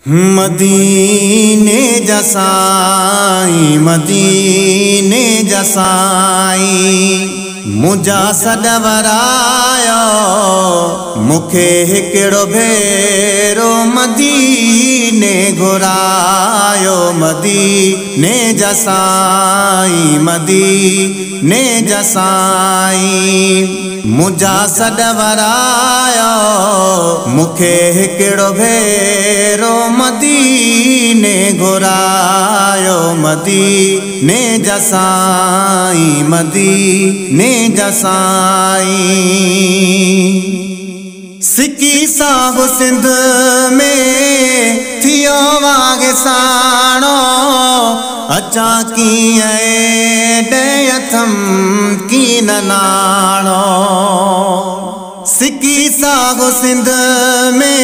मदीने जसाई मदीने जसाई मुझा सडवरायो मुखे हिकड़ो भेरो मदीने घुरायो मदीने जसाई मदीने जसाई मुझा सडवरायो मुखे हिकड़ो भेरो मदीने घुरायो मदीने जसाई मदीने जसाई। सिकी साहु सिंध में थियो वागे साणो अचा कीअं डयथम की नाणो। सिकी साहु सिंध में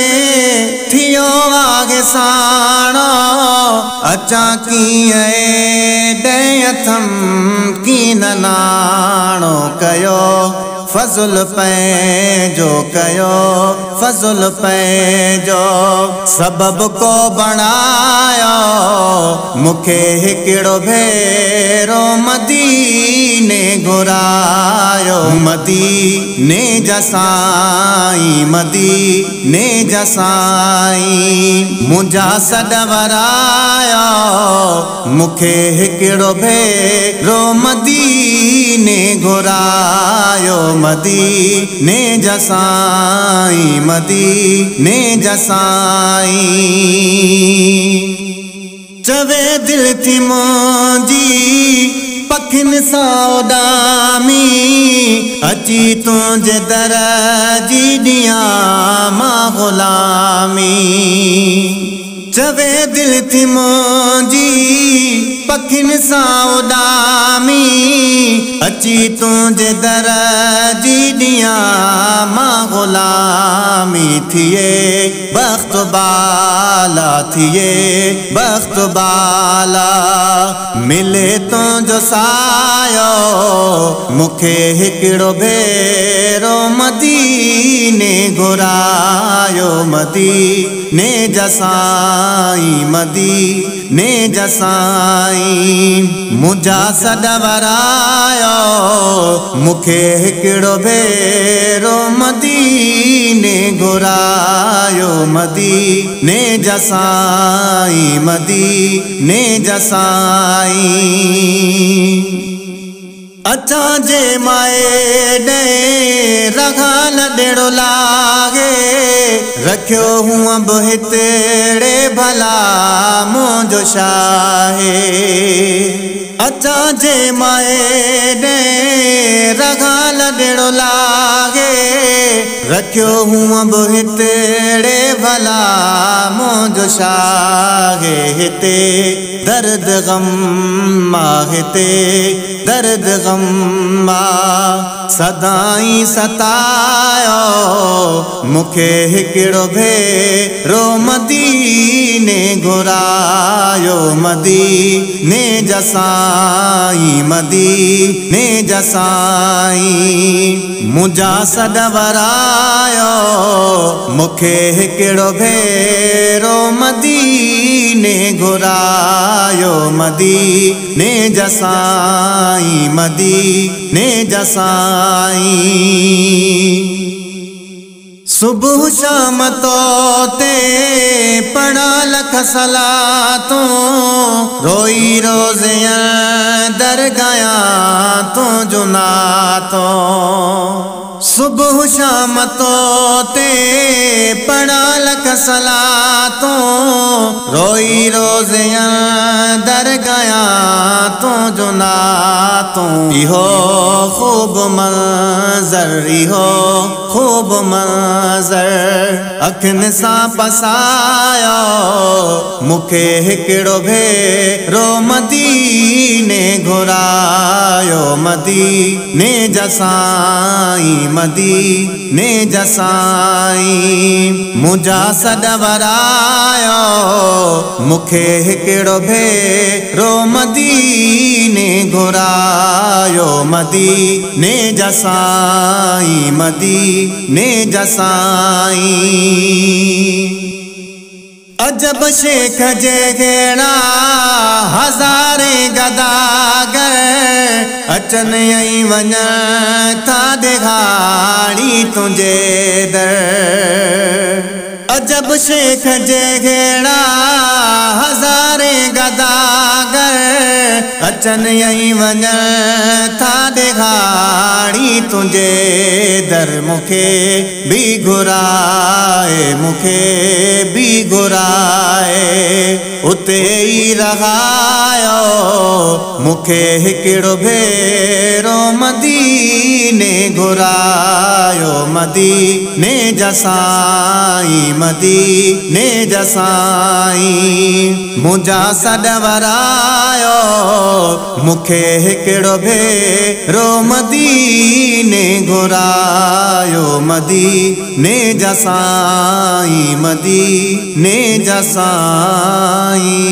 थियो वागे साणो अचा कीअं डयथम की नाणो। कयो फज़ुल पैंजो कयो फज़ुल पैंजो सबब को बणायो मुखे हिकड़ो भेरो मदीने घुरायो मदीने जसाई मदीने जसाई मुझा सडवरायो मुखे हिकड़ो भेरो मदीने घुरायो मदीने जसाई मदीने जसाई। चवे दिल थी मुंजी पखिन सां उडामी अची तुझे दर जी दिया मां गुलामी। चवे दिल थी मुंजी पखिन सां उडामी अची तुझे दर जी दिया मां गुलामी। थिए बख्त बाला थिए बख्त बाला मिले तुझो सायो मुखे हिकड़ो भेरो मदीने घुरायो मदीने जसाई मदीने जसाई मुझा सडवरायो मुखे हिकड़ो भेरो मदीने घुरायो मदीने जसाई मदीने जसाई। अचा जे माए डे रगाल डेड़ो लागे रखियो हुआ हितड़े भला मुझो शाहे। अचा जे माए डे रगाल डेड़ो लागे रखियो हुआ हितड़े भला मुझो शाहे। हिते दर्द गम मां हिते दर्द गम मां सदाई सतायो मुखे हिकड़ो भेरो मदीने घुरायो मदीने जसाई मदीने जसाई मुझा सडवरायो मुखे हिकड़ो भेरो मदीने घुरायो मदीने जसाई मदीने जसाई। सुबह शाम तोते पढ़ा लख सलातों रोई रोज़े दरगाया तो जुनातो। सुबह शाम तोते पढ़ा लख सलातों रोई रोज़े दरगाया तो जुनातो। इहो खूब मंजर इहो खूब मंजर अखिन सां पसायो मुखे हिकड़ो भेरो मदीने घुरायो मदीने जसाई मदीने जसाई मुझा सडवरायो मुखे हिकड़ो भेरो मदीने घुरायो मदीने जसाई मदीने जसाई। अजब शेख जेगेड़ा हज़ारे गदागर अचन आई वञ था दिखाड़ी तुझे दर। अजब शेख जेगेड़ा हज़ारे गदागर अचन आई वञ था दिखाड़ी तुझे दर। मुखे भी घुराए मुखे भी घुराए उते ही रहायो मुखे हिकिड़ो भेरो मदीने घुरायो मदीने जसाई मदीने जसाई मुंहिंजा सॾ वरायो मुखे हिकिड़ो भेरो मदीने घुरायो मदीने जसाई मदीने जसाई।